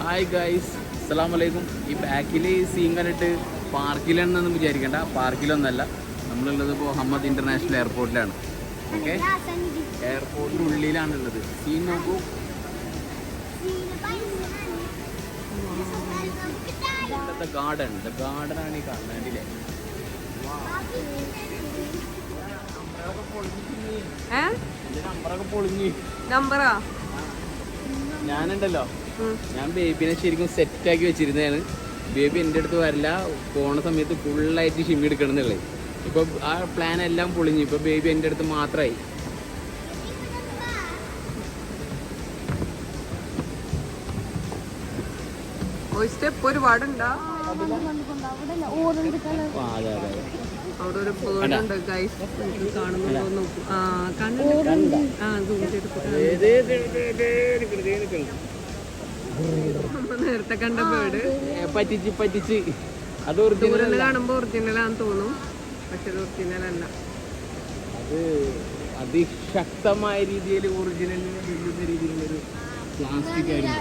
Hi guys, അസ്സലാമലൈക്കും. ഈ ബാക്കിൽ സീൻ കണ്ടിട്ട് പാർക്കിലാണെന്നൊന്നും വിചാരിക്കേണ്ട. പാർക്കിലൊന്നല്ല, നമ്മളുള്ളത് ഇപ്പോൾ ഹമ്മദ് ഇൻ്റർനാഷണൽ എയർപോർട്ടിലാണ്. ഓക്കെ, എയർപോർട്ടിനുള്ളിലാണുള്ളത്. സീൻ നോക്കൂ. ഗാർഡനാണ് ഈ കാണുന്നതിലെ. നമ്പറൊക്കെ പൊളിഞ്ഞ്. നമ്പറാ ഞാനുണ്ടല്ലോ, ഞാൻ ബേബിനെ ശരിക്കും സെറ്റാക്കി വെച്ചിരുന്നതാണ്. ബേബി എൻ്റെ അടുത്ത് വരില്ല, പോണ സമയത്ത് ഫുള്ളായിട്ട് ഷിമ്മി എടുക്കണമെന്നുള്ളത്. ഇപ്പോൾ ആ പ്ലാൻ എല്ലാം പൊളിഞ്ഞു. ഇപ്പോൾ ബേബി എൻ്റെ അടുത്ത് മാത്രമായി. സ്റ്റെപ്പ് ഒരുപാടുണ്ടോ? അതെ അതെ, അവിടെ ഒരു പേടുണ്ട് ഗൈസ്, കാണുന്നുണ്ടോ നോക്കൂ. ആ കണ്ണുണ്ട്. ആ സൂം നേരത്തെ കണ്ട പേട് പറ്റിച്ച് അത് ഒറിജിനൽ കാണുമ്പോ ഒറിജിനലാന്ന് തോന്നും, പക്ഷെ അത് ഒറിജിനൽ അല്ല. അത് അതിശക്തമായ രീതിയിൽ ഒറിജിനലിനെ വെല്ലുന്ന രീതിയിലുള്ളൊരു പ്ലാസ്റ്റിക് ആയിരുന്നു.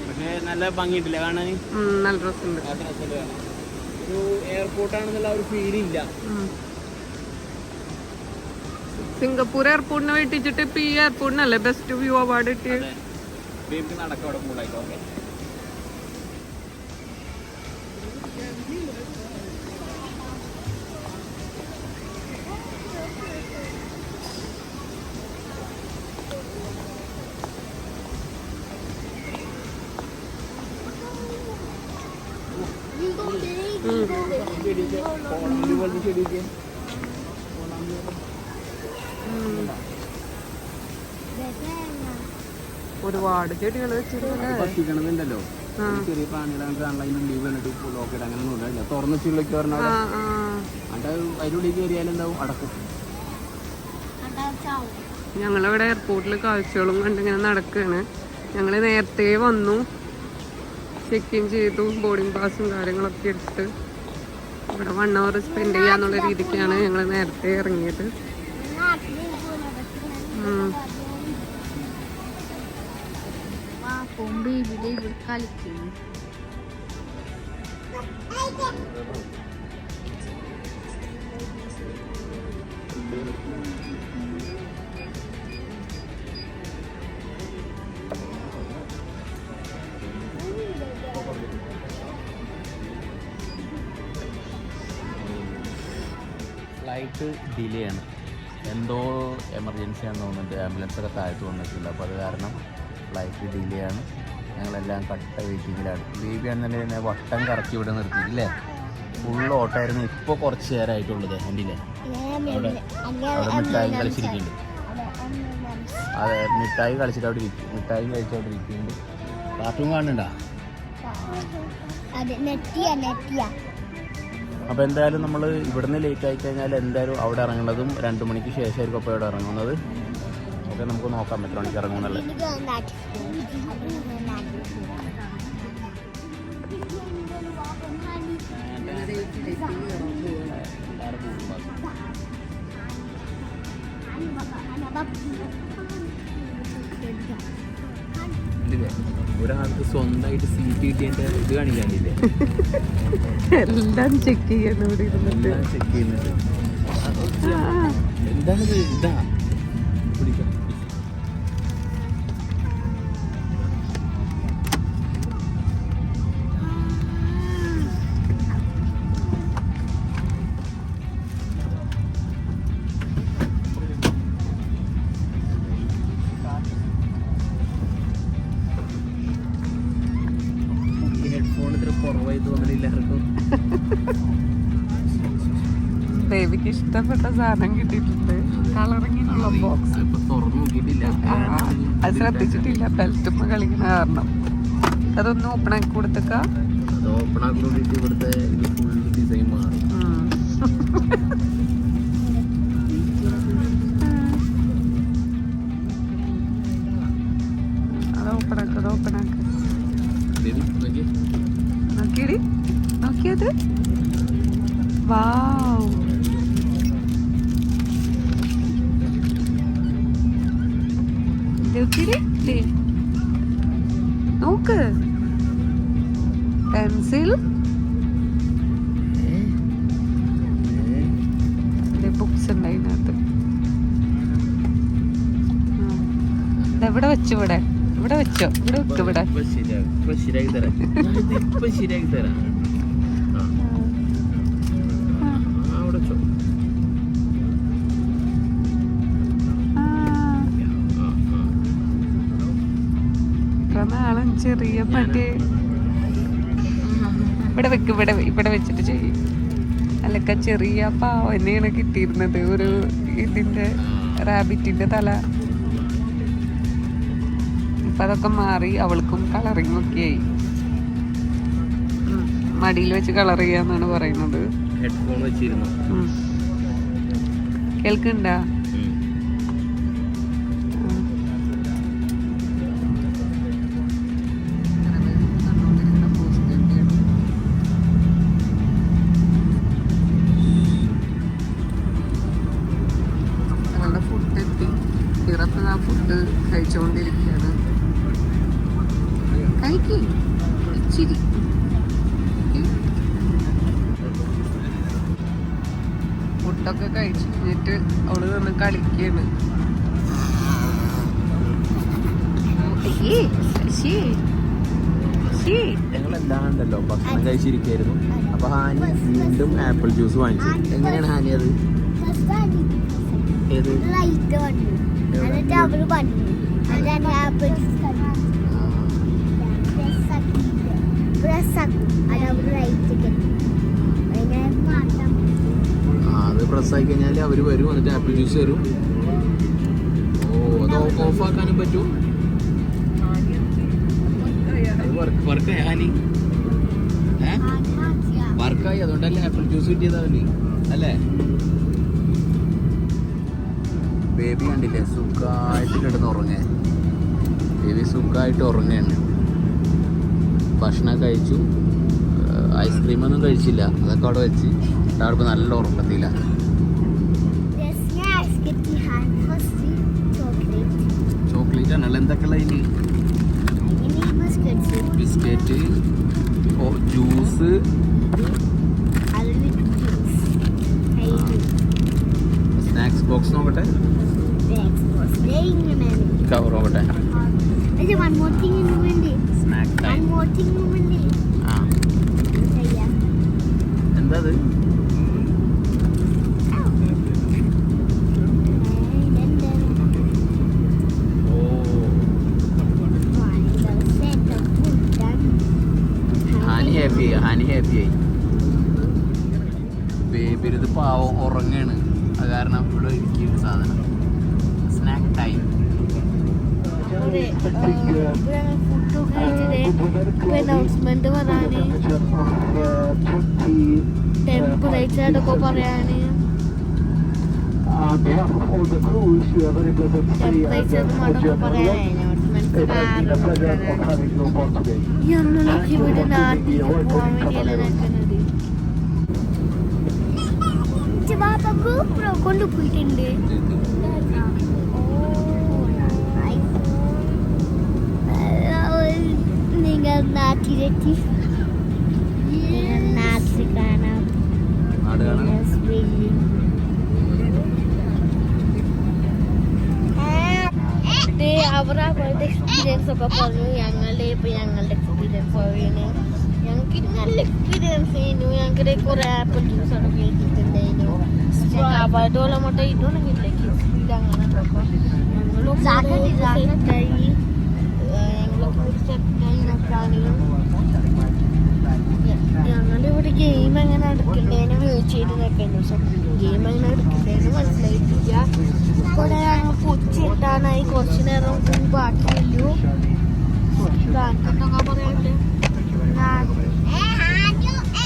പക്ഷേ നല്ല ഭംഗിയിട്ടില്ല കാണാൻ, നല്ല ഡ്രസ്സുണ്ട്. ഒരു എയർപോർട്ടാണെന്നുള്ള ഒരു ഫീലിംഗ് ഇല്ല. സിംഗപ്പൂർ എയർപോർട്ടിനെ വെട്ടിച്ചിട്ട് ഇപ്പൊ ഈ എയർപോർട്ടിനല്ലേ ബെസ്റ്റ് വ്യൂ അവാർഡ് കിട്ടിയത്. നടക്കാം അവിടെ കൂടായിട്ടോ. ഓക്കെ, ഒരുപാട് ചെടികൾ പറ്റിക്കണമെന്നുണ്ടല്ലോ. ചെറിയ പ്രാണികളെ അതിൻ്റെ ലീവ് കണ്ടിട്ട് ലോക്കറ്റ് അങ്ങനെ ഒന്നും ഉണ്ടാവില്ല. തുറന്ന ചുള്ളിലേക്ക് പറഞ്ഞാൽ അത് അതിനുള്ളിൽ കയറിയാലെന്താവും, അടക്കും. ഞങ്ങളിവിടെ എയർപോർട്ടിൽ കാഴ്ചകളും കണ്ടിങ്ങനെ നടക്കുകയാണ്. ഞങ്ങൾ നേരത്തെ വന്നു, ചെക്ക് ഇൻ ചെയ്തു, ബോർഡിംഗ് പാസും കാര്യങ്ങളൊക്കെ എടുത്ത് ഇവിടെ 1 hour സ്പെൻഡ് ചെയ്യാന്നുള്ള രീതിക്കാണ് ഞങ്ങൾ നേരത്തെ ഇറങ്ങിയത്. ഫ്ലൈറ്റ് ഡിലേ ആണ്, എന്തോ എമർജൻസി ആണെന്ന് തോന്നുന്നുണ്ട്. ആംബുലൻസൊക്കെ താഴത്ത് വന്നിട്ടുണ്ട്. അപ്പോൾ അത് കാരണം ഫ്ലൈറ്റ് ഡിലേ ആണ്. ഞങ്ങളെല്ലാം കട്ട വെയിറ്റിങ്ങിലാണ്. ബേബി ആണെന്നുണ്ടെങ്കിൽ തന്നെ വട്ടം കറക്കി ഇവിടെ നിർത്തിയില്ലേ. ഫുൾ ഓട്ടമായിരുന്നു. ഇപ്പോൾ കുറച്ച് നേരമായിട്ടുള്ളത്. കണ്ടില്ലേ, അവിടെ മിഠായി കളിച്ചിരിക്കുന്നുണ്ട്. അതെ, മിഠായി കളിച്ചിട്ട് അവിടെ ഇരിക്കും. മിഠായി കഴിച്ചവിടെ ഇരിക്കുന്നുണ്ട്. കാർട്ടൂൺ കാണുന്നുണ്ടോ? അപ്പോൾ എന്തായാലും നമ്മൾ ഇവിടുന്ന് ലേറ്റ് ആയി കഴിഞ്ഞാൽ എന്തായാലും അവിടെ ഇറങ്ങുന്നതും 2 മണിക്ക് ശേഷമായിരിക്കും. അപ്പോൾ ഇവിടെ ഇറങ്ങുന്നത്. ഓക്കെ, നമുക്ക് നോക്കാം എത്ര മണിക്ക് ഇറങ്ങുമെന്നുള്ളത്. ഒരാൾക്ക് സ്വന്തമായിട്ട് സീറ്റ് കിട്ടിയതിൻ്റെ ഇത് കാണിക്കാനില്ലേ. എല്ലാം ചെക്ക് ചെയ്യണം ഇവിടെ ഇരുന്നിട്ട്. ചെക്ക് ചെയ്യുന്നുണ്ട്. എന്താണിത്? ഇതാ പിടിക്കാം. ബേബിക്ക് ഇഷ്ടപ്പെട്ട സാധനം കിട്ടിയിട്ടുണ്ട്. കളറിങ്ങിനുള്ള ബോക്സ് തുറന്നു നോക്കിയിട്ടില്ല, അത് ശ്രദ്ധിച്ചിട്ടില്ല. ബെൽറ്റുമ്മ കളിക്കുന്ന കാരണം അതൊന്നും ഓപ്പൺ ആക്കി കൊടുത്തേക്ക. അത് ഓപ്പൺ ആക്കി കൊടുത്തിട്ട് ഇവിടുത്തെ ഫുൾ ഡിസൈൻ മാറും. അത് ഓപ്പൺ ആക്കി, അത് ഓപ്പൺ ആക്കി. നോക്കിയടി, നോക്കിയത്. വാവ്, നോക്ക് പെൻസിൽ ബുക്സ് ഉണ്ട് അതിനകത്ത്. ഇവിടെ വെച്ചു, ഇവിടെ വെച്ചോ, ഇവിടെ വെക്ക്, ഇവിടെ ശരിയാക്കി തരാം. നാളും ചെറിയ പട്ടി ഇവിടെ വെക്ക്, ഇവിടെ വെച്ചിട്ട് ചെയ്യും. അല്ലക്ക ചെറിയ പാവ തന്നെയാണ് കിട്ടിയിരുന്നത്, ഒരു ഇതിന്റെ റാബിറ്റിന്റെ തല. ഇപ്പൊ അതൊക്കെ മാറി, അവൾക്കും കളറിങ് ഒക്കെ ആയി. മടിയിൽ വെച്ച് കളർ ചെയ്യാന്നാണ് പറയുന്നത്. ഹെഡ്ഫോൺ വെച്ചിരുന്നു. കേൾക്കണ്ടാ? ഫുഡ് കഴിച്ചുകൊണ്ടിരിക്കുകയാണ്. ഇച്ചിരി ഫുഡൊക്കെ കഴിച്ചു കഴിഞ്ഞിട്ട് അവള് നിന്ന് കളിക്കാണ്. ഞങ്ങളെല്ലാണ്ടല്ലോ ഭക്ഷണം കഴിച്ചിരിക്കായിരുന്നു. അപ്പൊ ഹാനി വീണ്ടും ആപ്പിൾ ജ്യൂസ് വാങ്ങിച്ചു. എങ്ങനെയാണ് ഹാനി അത്? ഏത് അത് പ്രസ്സായി കഴിഞ്ഞാൽ അവര് വരും, എന്നിട്ട് ആപ്പിൾ ജ്യൂസ് തരും. ഓ, അത് ഓഫ് ആക്കാനും പറ്റും. വർക്കായി ഹാനി, വർക്കായി. അതുകൊണ്ടല്ലേ ആപ്പിൾ ജ്യൂസ് കിട്ടിയതാവല്ലേ അല്ലേ? ബേബി കണ്ടില്ലേ, സുഖമായിട്ട് കിടന്ന് ഉറങ്ങേ. ബേബി സുഖമായിട്ട് ഉറങ്ങുകയാണ്. ഭക്ഷണം കഴിച്ചു, ഐസ്ക്രീമൊന്നും കഴിച്ചില്ല, അതൊക്കെ അവിടെ വെച്ച് അവിടെ നല്ല ഉറക്കത്തില്ല. ചോക്ലേറ്റ് ആണല്ലോ. എന്തൊക്കെയുള്ള അതിന്? ബിസ്ക്കറ്റ്, ജ്യൂസ്, സ്നാക്സ് ബോക്സ് നോക്കട്ടെ, കവർ നോക്കട്ടെ. Snack time. എന്താ അത്? ഹാനി ഹാപ്പിയായി. ബേബി ഇത് പാവം ഉറങ്ങാണ്. അത് കാരണം ഇവിടെ ഇരിക്കുന്ന സാധനം സ്നാക്ക് ടൈം. അനൗൺസ്മെന്റ് പറയാന്, ടെമ്പറേച്ചറൊക്കെ പറയാന്, ടെമ്പറേച്ചർ അതൊക്കെ പറയാൻ ഞങ്ങളൊക്കെ ഇവിടെ നാട്ടിൽ പോകാൻ വേണ്ടിയല്ല നിൽക്കുന്നത്. കൊണ്ടുപോയിട്ടുണ്ട്. നിങ്ങൾ നാട്ടിലെത്തി, നാട്ടിൽ കാണാം. അവർ അവരുടെ എക്സ്പീരിയൻസ് ഒക്കെ പറഞ്ഞു. ഞങ്ങളുടെ എക്സ്പീരിയൻസ് പറയുന്നു. ഞങ്ങൾക്ക് നല്ല എക്സ്പീരിയൻസ് ചെയ്യുന്നു. ഞങ്ങൾക്ക് കുറെ ആപ്പിൾ ജ്യൂസ് ഒക്കെ കേട്ടിട്ടുണ്ടായിരുന്നു. അവരുടെ മുട്ട ഇട്ടുണ്ടെങ്കിൽ ഞങ്ങളിവിടെ ഗെയിം എങ്ങനെ എടുക്കണ്ടേന്ന് വെയിറ്റ് ചെയ്ത് നിൽക്കുന്നു. പക്ഷെ ഗെയിം എങ്ങനെ എടുക്കണ്ടേന്ന് മനസ്സിലായിട്ടില്ല. ഇവിടെ ഞങ്ങൾ കൊച്ചിട്ടാനായി കുറച്ചു നേരം ബാക്കിയുള്ളൂ. എന്തൊക്കെ പറയാനുണ്ട്?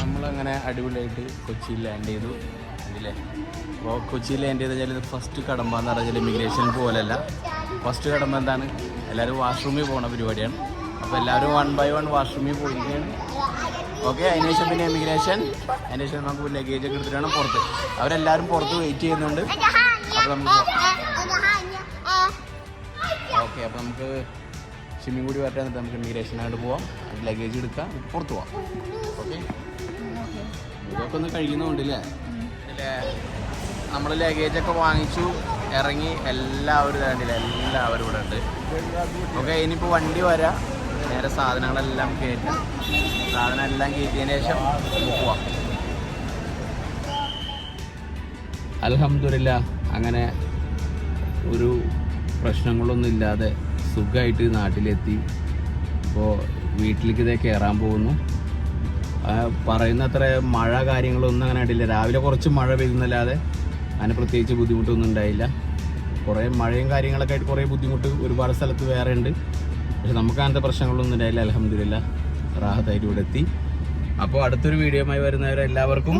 നമ്മളങ്ങനെ അടിപൊളിയായിട്ട് കൊച്ചിയിൽ ലാൻഡ് ചെയ്തു അല്ലേ? അപ്പോൾ കൊച്ചിയിൽ ലാൻഡ് ചെയ്ത് കഴിഞ്ഞാൽ ഫസ്റ്റ് കടമ്പ എന്ന് പറഞ്ഞാൽ ഇമിഗ്രേഷൻ പോലെയല്ല. ഫസ്റ്റ് കടമ്പ എന്താണ്? എല്ലാവരും വാഷ്റൂമിൽ പോകുന്ന പരിപാടിയാണ്. അപ്പോൾ എല്ലാവരും 1 by 1 വാഷ്റൂമിൽ പോയിരിക്കുകയാണ്. ഓക്കെ, അതിനുശേഷം പിന്നെ ഇമിഗ്രേഷൻ. അതിനുശേഷം നമുക്ക് ലഗേജ് ഒക്കെ എടുത്തിട്ടാണ് പുറത്ത്. അവരെല്ലാവരും പുറത്ത് വെയിറ്റ് ചെയ്യുന്നുണ്ട്. അപ്പോൾ നമുക്ക് ഓക്കെ, അപ്പോൾ നമുക്ക് സ്വിമ്മിങ് കൂടി വരട്ടെ, എന്നിട്ട് നമുക്ക് ഇമിഗ്രേഷനായിട്ട് പോവാം, ലഗേജ് എടുക്കാം, പുറത്ത് പോവാം. ഓക്കെ, ഇതൊക്കെ ഒന്ന് കഴിയുന്നുണ്ടല്ലേ? നമ്മൾ ലഗേജൊക്കെ വാങ്ങിച്ചു, ഇറങ്ങി, എല്ലാവരും കണ്ടില്ല, എല്ലാവരും ഇവിടെ ഉണ്ട്. ഓക്കെ, ഇനിയിപ്പോൾ വണ്ടി വരാം, നേരെ സാധനങ്ങളെല്ലാം കയറ്റാം, സാധനം എല്ലാം കയറ്റിയതിന് ശേഷം പോവാം. അൽഹംദുലില്ലാ, അങ്ങനെ ഒരു പ്രശ്നങ്ങളൊന്നും ഇല്ലാതെ സുഖമായിട്ട് നാട്ടിലെത്തി. ഇപ്പോൾ വീട്ടിലേക്ക് ഇതേ കയറാൻ പോകുന്നു. പറയുന്ന അത്ര മഴ കാര്യങ്ങളൊന്നും അങ്ങനെ ആയിട്ടില്ല. രാവിലെ കുറച്ച് മഴ പെയ്യുന്നല്ലാതെ അങ്ങനെ പ്രത്യേകിച്ച് ബുദ്ധിമുട്ടൊന്നും ഉണ്ടായില്ല. കുറേ മഴയും കാര്യങ്ങളൊക്കെ ആയിട്ട് കുറേ ബുദ്ധിമുട്ട് ഒരുപാട് സ്ഥലത്ത് വേറെ ഉണ്ട്. പക്ഷെ നമുക്ക് അങ്ങനത്തെ പ്രശ്നങ്ങളൊന്നും ഉണ്ടായില്ല. അൽഹംദുലില്ലാ, റാഹത്തായിട്ട് ഇവിടെ എത്തി. അപ്പോൾ അടുത്തൊരു വീഡിയോയുമായി വരുന്നവരെല്ലാവർക്കും